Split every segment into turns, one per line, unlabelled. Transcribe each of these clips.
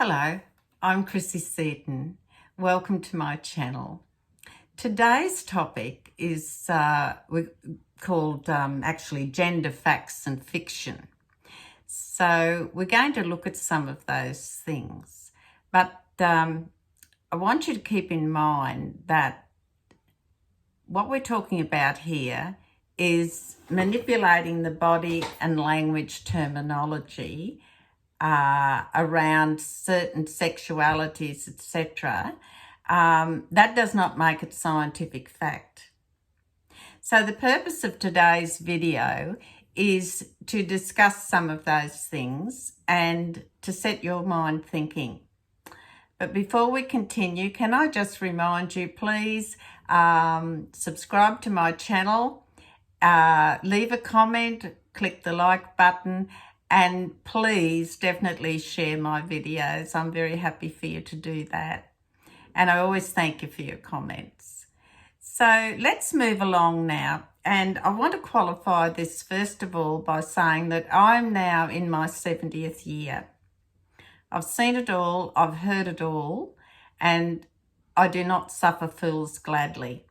Hello, I'm Chrissy Seaton. Welcome to my channel. Today's topic is called actually Gender Facts and Fiction. So we're going to look at some of those things. But I want you to keep in mind that what we're talking about here is manipulating the body and language terminology around certain sexualities, etc. That does not make it scientific fact. So the purpose of today's video is to discuss some of those things and to set your mind thinking. But before we continue, can I just remind you, please subscribe to my channel, leave a comment, click the like button, and please definitely share my videos. I'm very happy for you to do that. And I always thank you for your comments. So let's move along now. And I want to qualify this first of all by saying that I'm now in my 70th year. I've seen it all, I've heard it all, and I do not suffer fools gladly.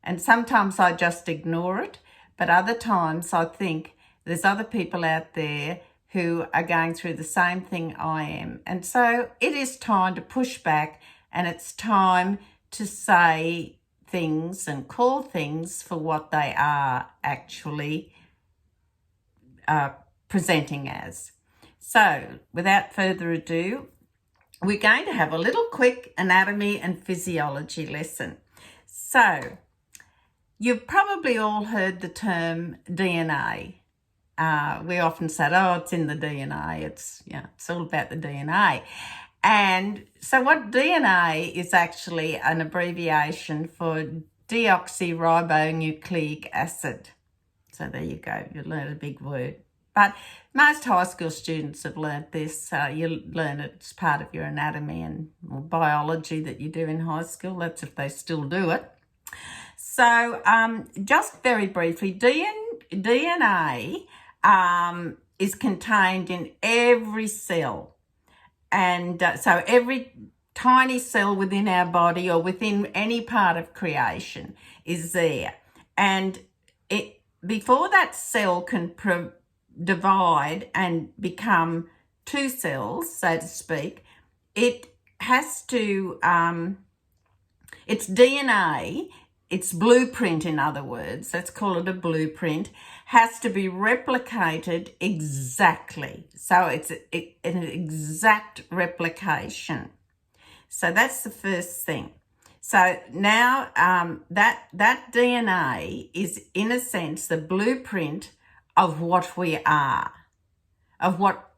And sometimes I just ignore it, but other times I think there's other people out there who are going through the same thing I am. And so it is time to push back, and it's time to say things and call things for what they are actually presenting as. So without further ado, we're going to have a little quick anatomy and physiology lesson. So you've probably all heard the term DNA. We often say, oh, it's in the DNA. It's all about the DNA. And so what DNA is actually an abbreviation for deoxyribonucleic acid. So there you go. You learn a big word. But most high school students have learnt this. You learn it as part of your anatomy and biology that you do in high school. That's if they still do it. So just very briefly, DNA is contained in every cell. And so every tiny cell within our body or within any part of creation is there. And before that cell can divide and become two cells, so to speak, it has to, its DNA, its blueprint, in other words, let's call it a blueprint, has to be replicated exactly. So it's an exact replication. So that's the first thing. So now that DNA is, in a sense, the blueprint of what we are, of what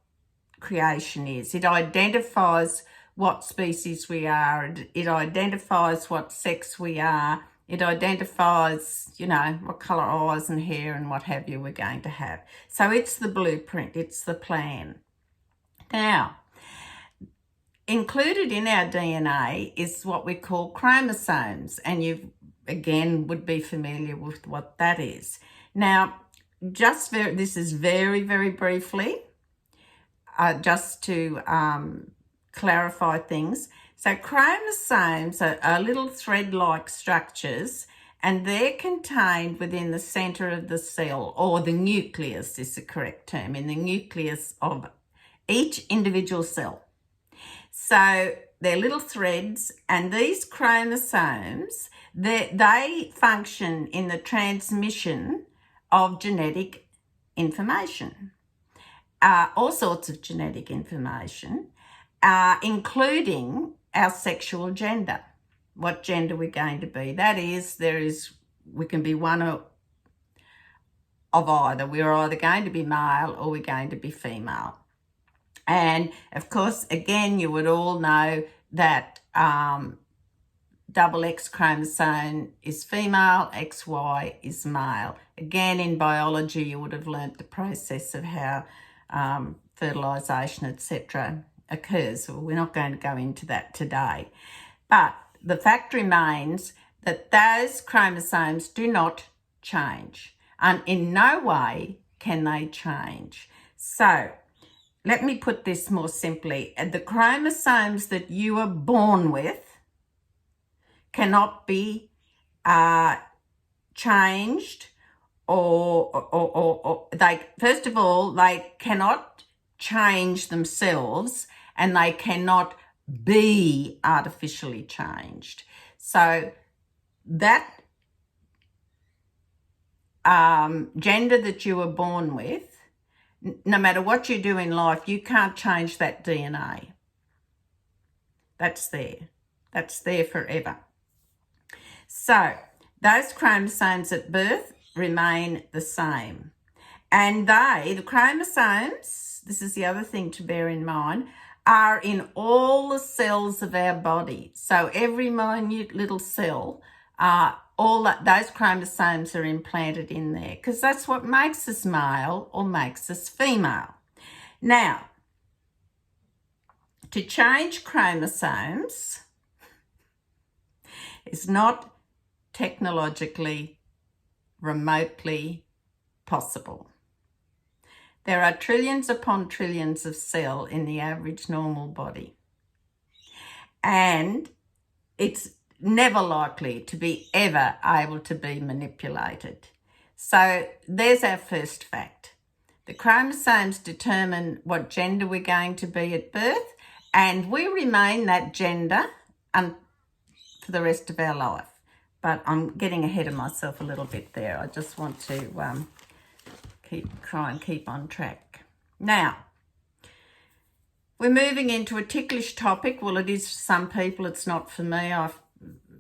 creation is. It identifies what species we are. It identifies what sex we are. It identifies, what colour eyes and hair and what have you we're going to have. So it's the blueprint, it's the plan. Now, included in our DNA is what we call chromosomes, and you, again, would be familiar with what that is. Now, this is very, very briefly, just to clarify things. So chromosomes are little thread-like structures, and they're contained within the centre of the cell, or the nucleus is the correct term, in the nucleus of each individual cell. So they're little threads, and these chromosomes, they function in the transmission of genetic information, all sorts of genetic information, including our sexual gender, what gender we're going to be. That is, we can be one of either. We're either going to be male or we're going to be female. And of course, again, you would all know that double X chromosome is female, XY is male. Again, in biology, you would have learnt the process of how fertilisation, etc. occurs. Well, we're not going to go into that today. But the fact remains that those chromosomes do not change, and in no way can they change. So let me put this more simply. The chromosomes that you are born with cannot be changed or they, first of all, they cannot change themselves and they cannot be artificially changed. So that gender that you were born with, no matter what you do in life, you can't change that DNA. That's there. That's there forever. So those chromosomes at birth remain the same. And the chromosomes, this is the other thing to bear in mind, are in all the cells of our body. So every minute little cell, those chromosomes are implanted in there because that's what makes us male or makes us female. Now, to change chromosomes is not technologically remotely possible. There are trillions upon trillions of cells in the average normal body, and it's never likely to be ever able to be manipulated. So there's our first fact. The chromosomes determine what gender we're going to be at birth, and we remain that gender for the rest of our life. But I'm getting ahead of myself a little bit there. I just want to try and keep on track. Now, we're moving into a ticklish topic. Well, it is for some people. It's not for me. I've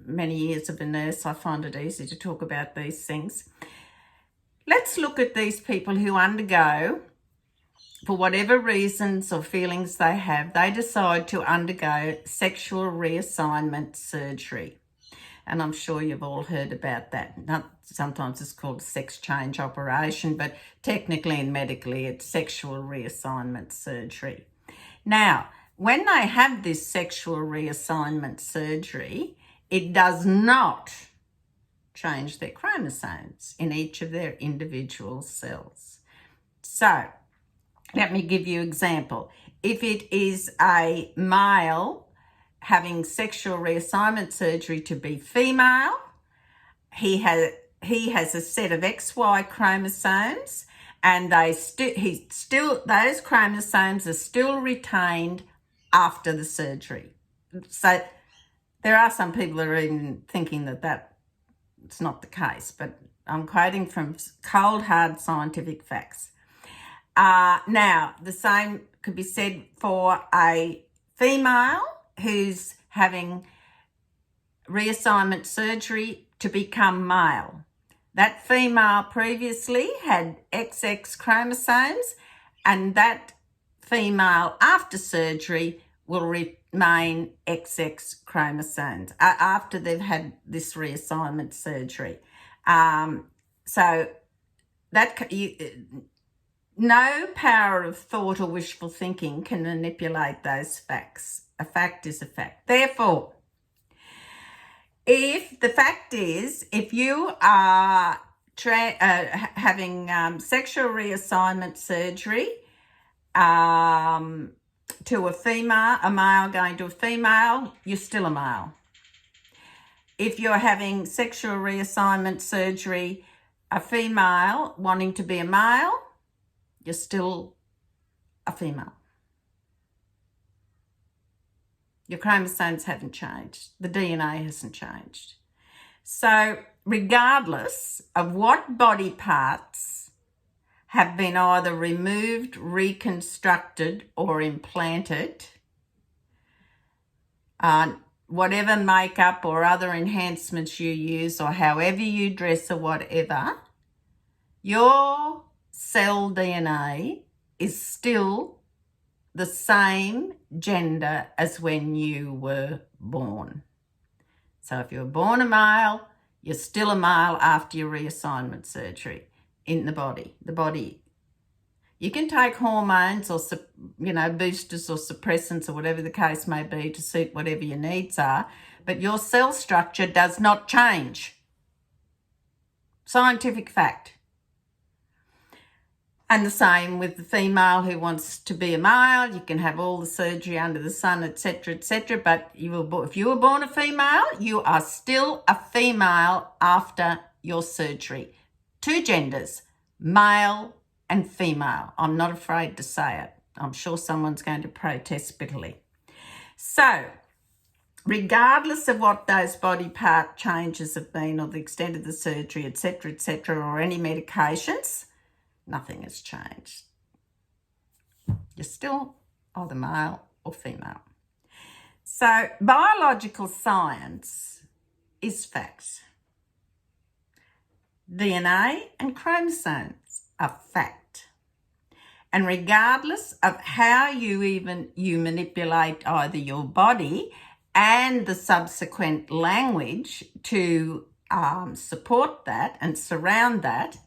many years of a nurse. I find it easy to talk about these things. Let's look at these people who undergo, for whatever reasons or feelings they have, they decide to undergo sexual reassignment surgery. And I'm sure you've all heard about that. Sometimes it's called sex change operation, but technically and medically it's sexual reassignment surgery. Now, when they have this sexual reassignment surgery, it does not change their chromosomes in each of their individual cells. So, let me give you an example. If it is a male having sexual reassignment surgery to be female, he has a set of XY chromosomes, and those chromosomes are still retained after the surgery. So there are some people that are even thinking that it's not the case, but I'm quoting from cold, hard scientific facts. Now, the same could be said for a female who's having reassignment surgery to become male. That female previously had XX chromosomes, and that female after surgery will remain XX chromosomes after they've had this reassignment surgery. So that no power of thought or wishful thinking can manipulate those facts. A fact is a fact. Therefore, if you are having sexual reassignment surgery to a male going to a female, you're still a male. If you're having sexual reassignment surgery, a female wanting to be a male, you're still a female. Your chromosomes haven't changed. The DNA hasn't changed. So regardless of what body parts have been either removed, reconstructed, or implanted, whatever makeup or other enhancements you use or however you dress or whatever, your cell DNA is still the same gender as when you were born. So if you were born a male, you're still a male after your reassignment surgery in the body. The body, you can take hormones or boosters or suppressants or whatever the case may be to suit whatever your needs are, but your cell structure does not change. Scientific fact. And the same with the female who wants to be a male. You can have all the surgery under the sun, etc., etc. But if you were born a female, you are still a female after your surgery. Two genders, male and female. I'm not afraid to say it. I'm sure someone's going to protest bitterly. So, regardless of what those body part changes have been or the extent of the surgery, etc., or any medications, nothing has changed. You're still either male or female. So biological science is facts. DNA and chromosomes are fact. And regardless of how you manipulate either your body and the subsequent language to support that and surround that,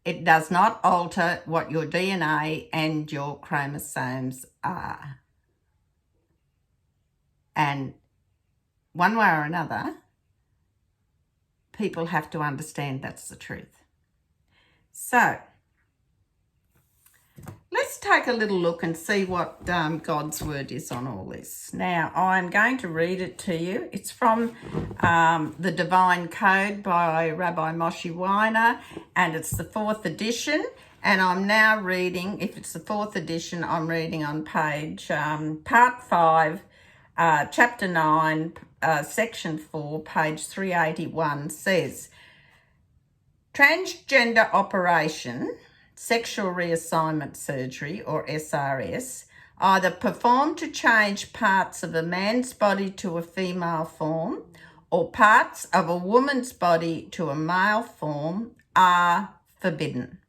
it does not alter what your DNA and your chromosomes are. And one way or another, people have to understand that's the truth. So, let's take a little look and see what God's word is on all this. Now, I'm going to read it to you. It's from The Divine Code by Rabbi Moshe Weiner, and it's the 4th edition. And I'm now reading, if it's the 4th edition, I'm reading on page, part 5, chapter 9, section 4, page 381, says, transgender operation, sexual reassignment surgery, or SRS, either performed to change parts of a man's body to a female form or parts of a woman's body to a male form, are forbidden,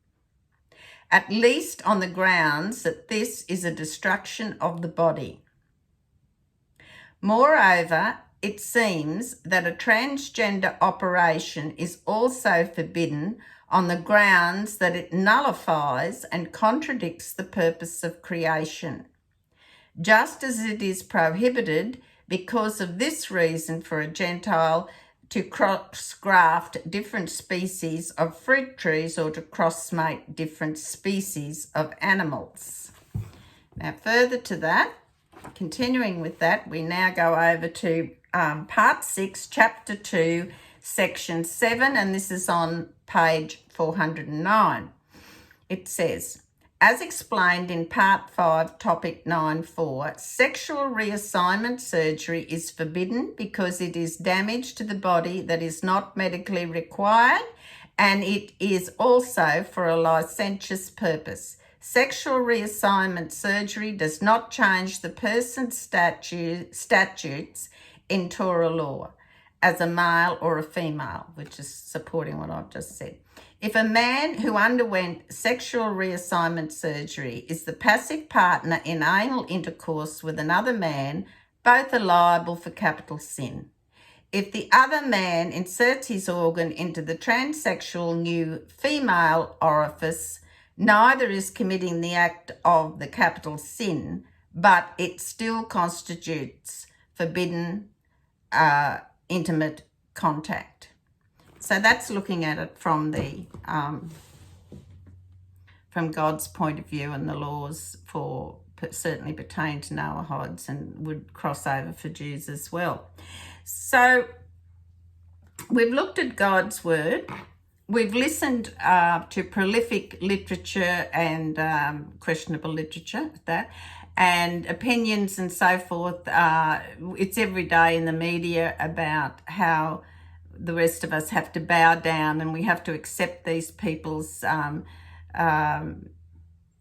at least on the grounds that this is a destruction of the body. Moreover, it seems that a transgender operation is also forbidden on the grounds that it nullifies and contradicts the purpose of creation, just as it is prohibited because of this reason for a Gentile to cross-graft different species of fruit trees or to cross-mate different species of animals. Now, further to that, continuing with that, we now go over to part 6, chapter 2, section 7, and this is on page 409. It says, as explained in part 5, topic 9.4, sexual reassignment surgery is forbidden because it is damage to the body that is not medically required, and it is also for a licentious purpose. Sexual reassignment surgery does not change the person's statutes in Torah law as a male or a female, which is supporting what I've just said. If a man who underwent sexual reassignment surgery is the passive partner in anal intercourse with another man, both are liable for capital sin. If the other man inserts his organ into the transsexual new female orifice, neither is committing the act of the capital sin, but it still constitutes forbidden intimate contact. So that's looking at it from the from God's point of view, and the laws for certainly pertain to Noahides and would cross over for Jews as well. So we've looked at God's word. We've listened to prolific literature and questionable literature at that, and opinions and so forth. It's every day in the media about how the rest of us have to bow down and we have to accept these people's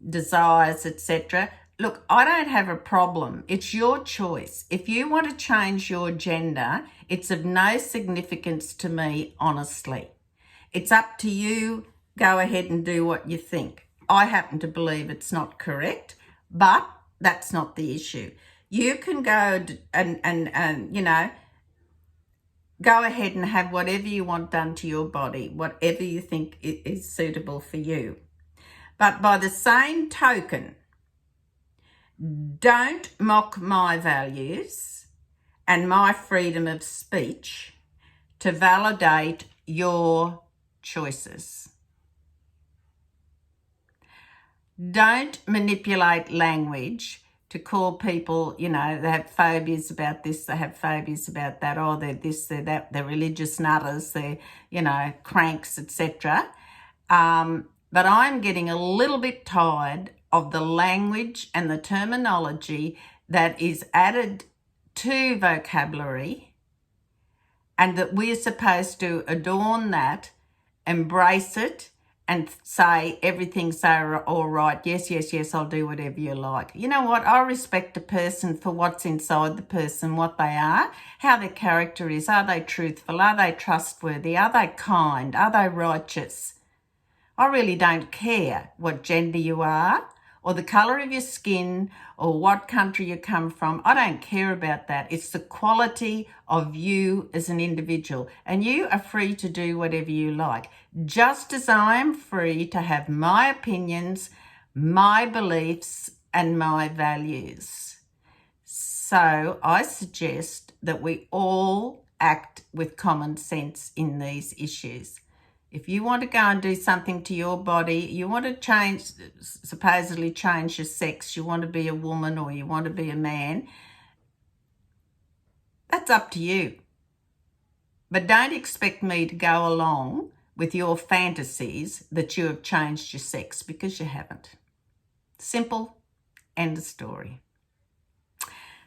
desires, etc. Look, I don't have a problem. It's your choice. If you want to change your gender, it's of no significance to me, honestly. It's up to you. Go ahead and do what you think. I happen to believe it's not correct, but that's not the issue. You can go and you know, go ahead and have whatever you want done to your body, whatever you think is suitable for you. But by the same token, don't mock my values and my freedom of speech to validate your choices. Don't manipulate language to call people, you know, they have phobias about this, they have phobias about that, oh, they're this, they're that, they're religious nutters, they're, you know, cranks, etc. But I'm getting a little bit tired of the language and the terminology that is added to vocabulary, and that we're supposed to adorn that, embrace it, and say everything's all right. Yes, yes, yes, I'll do whatever you like. You know what? I respect a person for what's inside the person, what they are, how their character is. Are they truthful? Are they trustworthy? Are they kind? Are they righteous? I really don't care what gender you are, or the colour of your skin, or what country you come from. I don't care about that. It's the quality of you as an individual, and you are free to do whatever you like, just as I am free to have my opinions, my beliefs, and my values. So I suggest that we all act with common sense in these issues. If you want to go and do something to your body, you want to change, supposedly change your sex, you want to be a woman or you want to be a man, that's up to you. But don't expect me to go along with your fantasies that you have changed your sex, because you haven't. Simple, end of story.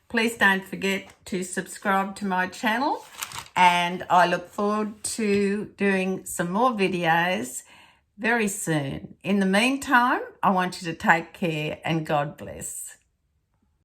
Please don't forget to subscribe to my channel, and I look forward to doing some more videos very soon. In the meantime, I want you to take care and God bless.